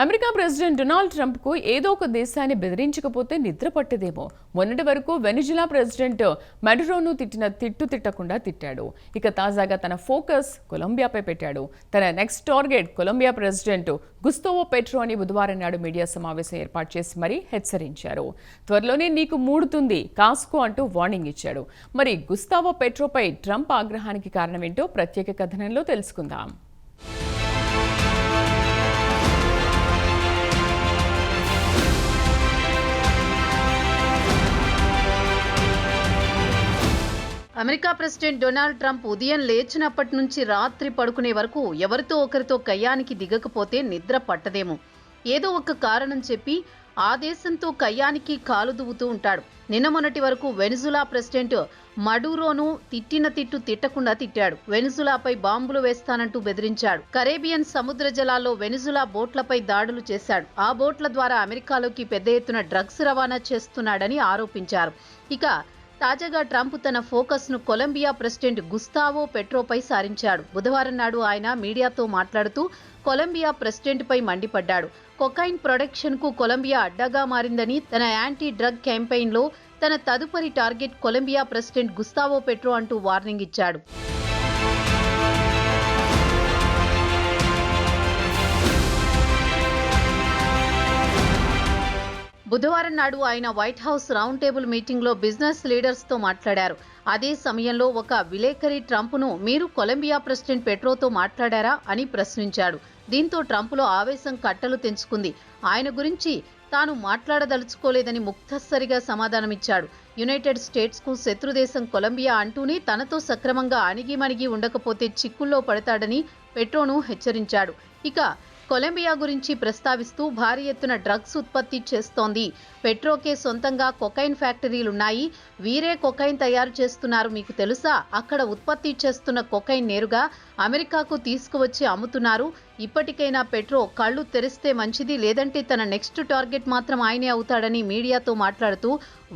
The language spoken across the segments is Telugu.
అమెరికా ప్రెసిడెంట్ డొనాల్డ్ ట్రంప్కు ఏదో ఒక దేశాన్ని బెదిరించకపోతే నిద్ర పట్టదేమో. మొన్నటి వరకు వెనిజులా ప్రెసిడెంట్ మడురోను తిట్టకుండా తిట్టాడు. ఇక తాజాగా తన ఫోకస్ కొలంబియాపై పెట్టాడు. తన next target Colombia president Gustavo Petro అని బుధవారం నాడు మీడియా సమావేశం ఏర్పాటు చేసి మరీ హెచ్చరించారు. త్వరలోనే నీకు మూడుతుంది కాస్కో అంటూ వార్నింగ్ ఇచ్చాడు. మరి గుస్తావో పెట్రోపై ట్రంప్ ఆగ్రహానికి కారణమేంటో ప్రత్యేక కథనంలో తెలుసుకుందాం. అమెరికా ప్రెసిడెంట్ డొనాల్డ్ ట్రంప్ ఉదయం లేచినప్పటి నుంచి రాత్రి పడుకునే వరకు ఎవరితో ఒకరితో కయ్యానికి దిగకపోతే నిద్ర పట్టదేమో. ఏదో ఒక కారణం చెప్పి ఆ దేశంతో కయ్యానికి కాలు దువ్వుతూ ఉంటాడు. నిన్న మొన్నటి వరకు వెనిజులా ప్రెసిడెంట్ మడురోను తిట్టకుండా తిట్టాడు. వెనిజులాపై బాంబులు వేస్తానంటూ బెదిరించాడు. కరేబియన్ సముద్ర జలాల్లో వెనిజులా బోట్లపై దాడులు చేశాడు. ఆ బోట్ల ద్వారా అమెరికాలోకి పెద్ద ఎత్తున డ్రగ్స్ రవాణా చేస్తున్నాడని ఆరోపించారు. ఇక తాజాగా ట్రంప్ తన ఫోకస్ ను కొలంబియా ప్రెసిడెంట్ గుస్తావో పెట్రోపై సారించాడు. బుధవారం నాడు ఆయన మీడియాతో మాట్లాడుతూ కొలంబియా ప్రెసిడెంట్ పై మండిపడ్డాడు. కొకైన్ ప్రొడక్షన్ కు కొలంబియా అడ్డాగా మారిందని, తన యాంటీ డ్రగ్ క్యాంపెయిన్ లో తన తదుపరి target Colombia president Gustavo Petro అంటూ వార్నింగ్ ఇచ్చాడు. బుధవారం నాడు ఆయన White House round table meeting లో బిజినెస్ లీడర్స్ తో మాట్లాడారు. అదే సమయంలో ఒక విలేకరి ట్రంప్ను మీరు కొలంబియా ప్రెసిడెంట్ పెట్రోతో మాట్లాడారా అని ప్రశ్నించాడు. దీంతో ట్రంప్లో ఆవేశం కట్టలు తెంచుకుంది. ఆయన గురించి తాను మాట్లాడదలుచుకోలేదని ముక్తసరిగా సమాధానమిచ్చాడు. యునైటెడ్ స్టేట్స్ కు శత్రుదేశం కొలంబియా అంటూనే తనతో సక్రమంగా అణిగిమణిగి ఉండకపోతే చిక్కుల్లో పడతాడని పెట్రోను హెచ్చరించాడు. ఇక కొలంబియా గురించి ప్రస్తావిస్తూ భారీ ఎత్తున డ్రగ్స్ ఉత్పత్తి చేస్తోంది. పెట్రోకే సొంతంగా కొకైన్ ఫ్యాక్టరీలున్నాయి. వీరే కొకైన్ తయారు చేస్తున్నారు. మీకు తెలుసా? అక్కడ ఉత్పత్తి చేస్తున్న కొకైన్ నేరుగా అమెరికాకు తీసుకువచ్చి అమ్ముతున్నారు. ఇప్పటికైనా పెట్రో కళ్ళు తెరిస్తే మంచిది, లేదంటే తన నెక్స్ట్ టార్గెట్ మాత్రం ఆయనే అవుతాడని మీడియాతో మాట్లాడుతూ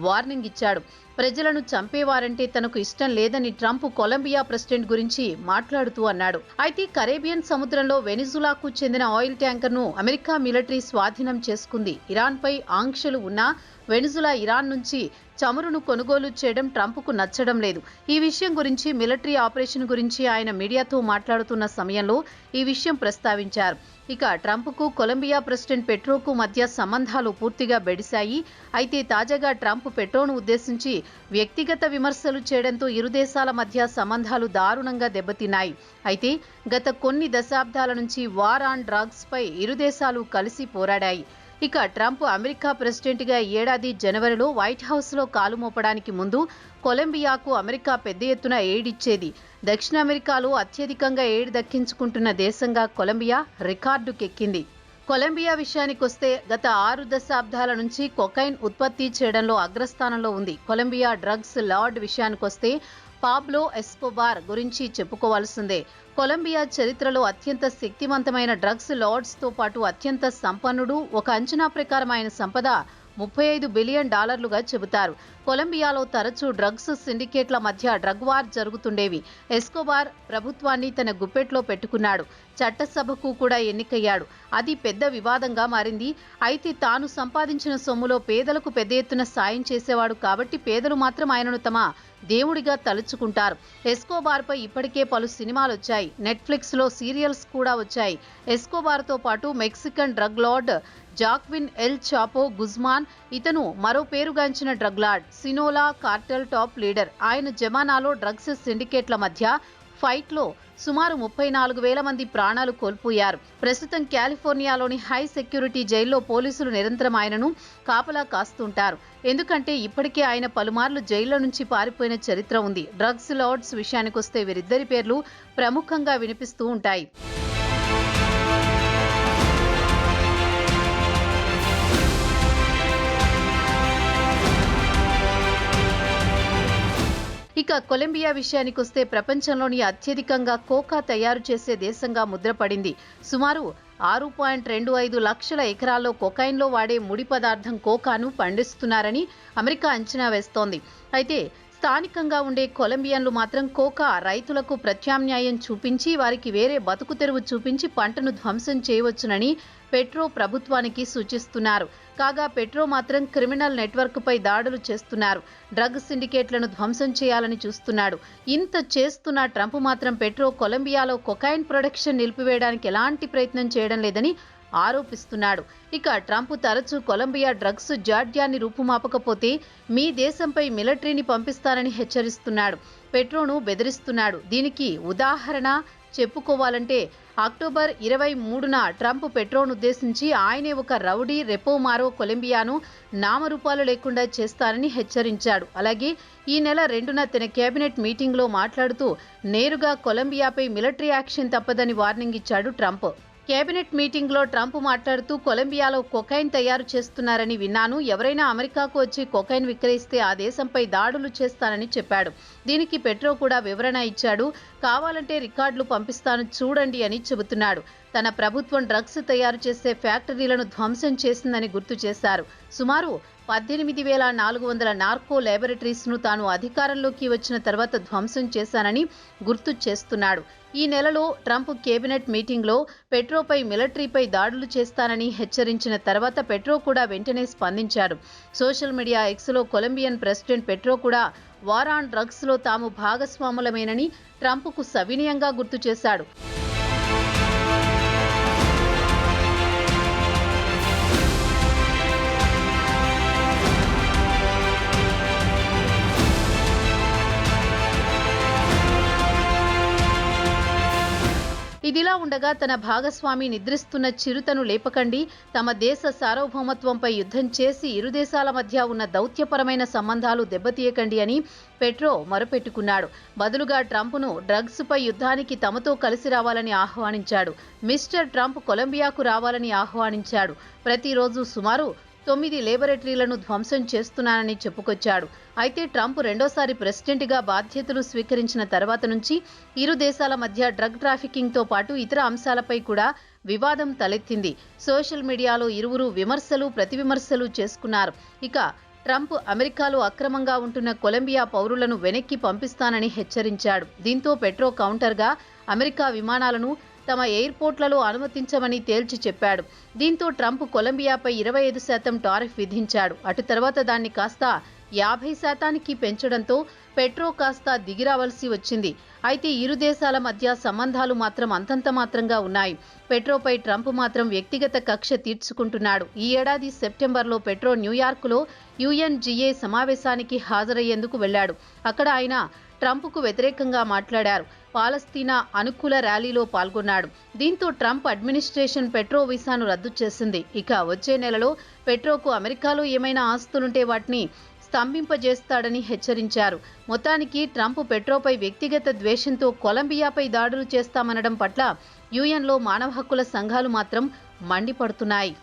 వార్నింగ్ ఇచ్చాడు. ప్రజలను చంపేవారంటే తనకు ఇష్టం లేదని ట్రంప్ కొలంబియా ప్రెసిడెంట్ గురించి మాట్లాడుతూ అన్నాడు. అయితే కరేబియన్ సముద్రంలో వెనిజులాకు చెందిన ఆయిల్ ట్యాంకర్ ను అమెరికా మిలిటరీ స్వాధీనం చేసుకుంది. ఇరాన్ పై ఆంక్షలు ఉన్నా వెనిజులా ఇరాన్ నుంచి చమురును కొనుగోలు చేయడం ట్రంప్కు నచ్చడం లేదు. ఈ విషయం గురించి, మిలిటరీ ఆపరేషన్ గురించి ఆయన మీడియాతో మాట్లాడుతున్న సమయంలో ఈ విషయం ప్రస్తావించారు. ఇక ట్రంప్కు కొలంబియా ప్రెసిడెంట్ పెట్రోకు మధ్య సంబంధాలు పూర్తిగా బెడిశాయి. అయితే తాజాగా ట్రంప్ పెట్రోను ఉద్దేశించి వ్యక్తిగత విమర్శలు చేయడంతో ఇరు దేశాల మధ్య సంబంధాలు దారుణంగా దెబ్బతిన్నాయి. అయితే గత కొన్ని దశాబ్దాల నుంచి వార్ ఆన్ డ్రగ్స్ పై ఇరు దేశాలు కలిసి పోరాడాయి. ఇక ట్రంప్ అమెరికా ప్రెసిడెంట్గా ఏడాది జనవరిలో వైట్ హౌస్లో కాలు మోపడానికి ముందు కొలంబియాకు అమెరికా పెద్ద ఎత్తున ఎయిడ్ ఇచ్చేది. దక్షిణ అమెరికాలో అత్యధికంగా ఎయిడ్ దక్కించుకుంటున్న దేశంగా కొలంబియా రికార్డుకెక్కింది. కొలంబియా విషయానికొస్తే గత 6 దశాబ్దాల నుంచి కొకైన్ ఉత్పత్తి చేయడంలో అగ్రస్థానంలో ఉంది. కొలంబియా డ్రగ్స్ లార్డ్ విషయానికొస్తే పాబ్లో ఎస్కోబార్ గురించి చెప్పుకోవాల్సిందే. కొలంబియా చరిత్రలో అత్యంత శక్తివంతమైన డ్రగ్స్ లార్డ్స్ తో పాటు అత్యంత సంపన్నుడు. ఒక అంచనా ప్రకారం ఆయన సంపద $35 బిలియన్ చెబుతారు. కొలంబియాలో తరచూ డ్రగ్స్ సిండికేట్ల మధ్య డ్రగ్ వార్ జరుగుతుండేవి. ఎస్కోబార్ ప్రభుత్వాన్ని తన గుప్పెట్లో పెట్టుకున్నాడు. చట్టసభకు కూడా ఎన్నికయ్యాడు. అది పెద్ద వివాదంగా మారింది. అయితే తాను సంపాదించిన సొమ్ములో పేదలకు పెద్ద ఎత్తున సాయం చేసేవాడు కాబట్టి పేదలు మాత్రం ఆయనను తమ దేవుడిగా తలుచుకుంటారు. ఎస్కోబార్ పై ఇప్పటికే పలు సినిమాలు వచ్చాయి. నెట్ఫ్లిక్స్ లో సీరియల్స్ కూడా వచ్చాయి. ఎస్కోబార్ తో పాటు Mexican drug lord Joaquin El Chapo Guzman, ఇతను మరో పేరుగాంచిన drug lord. Sinaloa cartel top leader. ఆయన జమానాలో డ్రగ్స్ సిండికేట్ల మధ్య ఫైట్ లో సుమారు 34,000 మంది ప్రాణాలు కోల్పోయారు. ప్రస్తుతం కాలిఫోర్నియాలోని హై సెక్యూరిటీ జైల్లో పోలీసులు నిరంతరం ఆయనను కాపలా కాస్తుంటారు. ఎందుకంటే ఇప్పటికే ఆయన పలుమార్లు జైల్లో నుంచి పారిపోయిన చరిత్ర ఉంది. డ్రగ్స్ లార్డ్స్ విషయానికొస్తే వీరిద్దరి పేర్లు ప్రముఖంగా వినిపిస్తూ ఉంటాయి. ఇక కొలంబియా విషయానికొస్తే ప్రపంచంలోని అత్యధికంగా కోకా తయారు చేసే దేశంగా ముద్రపడింది. సుమారు 6.25 లక్షల ఎకరాల్లో కొకైన్లో వాడే ముడి పదార్థం కోకాను పండిస్తున్నారని అమెరికా అంచనా వేస్తోంది. అయితే స్థానికంగా ఉండే కొలంబియన్లు మాత్రం కోకా రైతులకు ప్రత్యామ్నాయం చూపించి వారికి వేరే బతుకు తెరువు చూపించి పంటను ధ్వంసం చేయవచ్చునని పెట్రో ప్రభుత్వానికి సూచిస్తున్నారు. కాగా పెట్రో మాత్రం క్రిమినల్ నెట్వర్క్పై దాడులు చేస్తున్నారు. డ్రగ్ సిండికేట్లను ధ్వంసం చేయాలని చూస్తున్నాడు. ఇంత చేస్తున్న ట్రంప్ మాత్రం పెట్రో కొలంబియాలో కొకైన్ ప్రొడక్షన్ నిలిపివేయడానికి ఎలాంటి ప్రయత్నం చేయడం లేదని ఆరోపిస్తున్నాడు. ఇక ట్రంప్ తరచూ కొలంబియా డ్రగ్స్ జాడ్యాన్ని రూపుమాపకపోతే మీ దేశంపై మిలిటరీని పంపిస్తానని హెచ్చరిస్తున్నాడు. పెట్రోను బెదిరిస్తున్నాడు. దీనికి ఉదాహరణ చెప్పుకోవాలంటే అక్టోబర్ 23న ట్రంప్ పెట్రోను ఉద్దేశించి ఆయనే ఒక రౌడీ రెపో మారో కొలంబియాను నామరూపాలు లేకుండా చేస్తానని హెచ్చరించాడు. అలాగే ఈ నెల 2న తన కేబినెట్ మీటింగ్లో మాట్లాడుతూ నేరుగా కొలంబియాపై మిలిటరీ యాక్షన్ తప్పదని వార్నింగ్ ఇచ్చాడు ట్రంప్. కేబినెట్ మీటింగ్లో ట్రంప్ మాట్లాడుతూ కొలంబియాలో కొకైన్ తయారు చేస్తున్నారని విన్నాను. ఎవరైనా అమెరికాకు వచ్చి కొకైన్ విక్రయిస్తే ఆ దేశంపై దాడులు చేస్తానని చెప్పాడు. దీనికి పెట్రో కూడా వివరణ ఇచ్చాడు. కావాలంటే రికార్డులు పంపిస్తాను చూడండి అని చెబుతున్నాడు. తన ప్రభుత్వం డ్రగ్స్ తయారు చేసే ఫ్యాక్టరీలను ధ్వంసం చేసిందని గుర్తు చేశారు. సుమారు 18,400 నార్కో ల్యాబొరేటరీస్ను తాను అధికారంలోకి వచ్చిన తర్వాత ధ్వంసం చేశానని గుర్తు చేస్తున్నాడు. ఈ నెలలో ట్రంప్ కేబినెట్ మీటింగ్లో పెట్రోపై మిలిటరీపై దాడులు చేస్తానని హెచ్చరించిన తర్వాత పెట్రో కూడా వెంటనే స్పందించాడు. సోషల్ మీడియా ఎక్స్లో కొలంబియన్ ప్రెసిడెంట్ పెట్రో కూడా వార్ ఆన్ డ్రగ్స్లో తాము భాగస్వాములమేనని ట్రంప్కు సవినయంగా గుర్తు చేశాడు. ఇదిలా ఉండగా తన భాగస్వామి నిద్రిస్తున్న చిరుతను లేపకండి, తమ దేశ సార్వభౌమత్వంపై యుద్ధం చేసి ఇరు దేశాల మధ్య ఉన్న దౌత్యపరమైన సంబంధాలు దెబ్బతీయకండి అని పెట్రో మొరపెట్టుకున్నాడు. బదులుగా ట్రంప్ను డ్రగ్స్పై యుద్ధానికి తమతో కలిసి రావాలని ఆహ్వానించాడు. మిస్టర్ ట్రంప్ కొలంబియాకు రావాలని ఆహ్వానించాడు. ప్రతిరోజు సుమారు 9 లేబొరేటరీలను ధ్వంసం చేస్తున్నానని చెప్పుకొచ్చాడు. అయితే ట్రంప్ రెండోసారి ప్రెసిడెంట్గా బాధ్యతలు స్వీకరించిన తర్వాత నుంచి ఇరు దేశాల మధ్య డ్రగ్ ట్రాఫికింగ్తో పాటు ఇతర అంశాలపై కూడా వివాదం తలెత్తింది. సోషల్ మీడియాలో ఇరువురు విమర్శలు ప్రతివిమర్శలు చేసుకున్నారు. ఇక ట్రంప్ అమెరికాలో అక్రమంగా ఉంటున్న కొలంబియా పౌరులను వెనక్కి పంపిస్తానని హెచ్చరించాడు. దీంతో పెట్రో కౌంటర్గా అమెరికా విమానాలను తమ ఎయిర్పోర్ట్లలో అనుమతించమని తేల్చి చెప్పాడు. దీంతో ట్రంప్ కొలంబియాపై 25% టారిఫ్ విధించాడు. అటు తర్వాత దాన్ని కాస్త 50% పెంచడంతో పెట్రో కాస్త దిగిరావలసి వచ్చింది. అయితే ఇరు దేశాల మధ్య సంబంధాలు మాత్రం అంతంత మాత్రంగా ఉన్నాయి. పెట్రోపై ట్రంప్ మాత్రం వ్యక్తిగత కక్ష తీర్చుకుంటున్నాడు. ఈ ఏడాది సెప్టెంబర్లో పెట్రో న్యూయార్క్లో UNGA సమావేశానికి హాజరయ్యేందుకు వెళ్లాడు. అక్కడ ఆయన ట్రంప్కు వ్యతిరేకంగా మాట్లాడారు. పాలస్తీనా అనుకూల ర్యాలీలో పాల్గొన్నాడు. దీంతో ట్రంప్ అడ్మినిస్ట్రేషన్ పెట్రో వీసాను రద్దు చేసింది. ఇక వచ్చే నెలలో పెట్రోకు అమెరికాలో ఏమైనా ఆస్తులుంటే వాటిని స్తంభింపజేస్తాడని హెచ్చరించారు. మొత్తానికి ట్రంప్ పెట్రోపై వ్యక్తిగత ద్వేషంతో కొలంబియాపై దాడులు చేస్తామనడం పట్ల UNలో మానవ హక్కుల సంఘాలు మాత్రం మండిపడుతున్నాయి.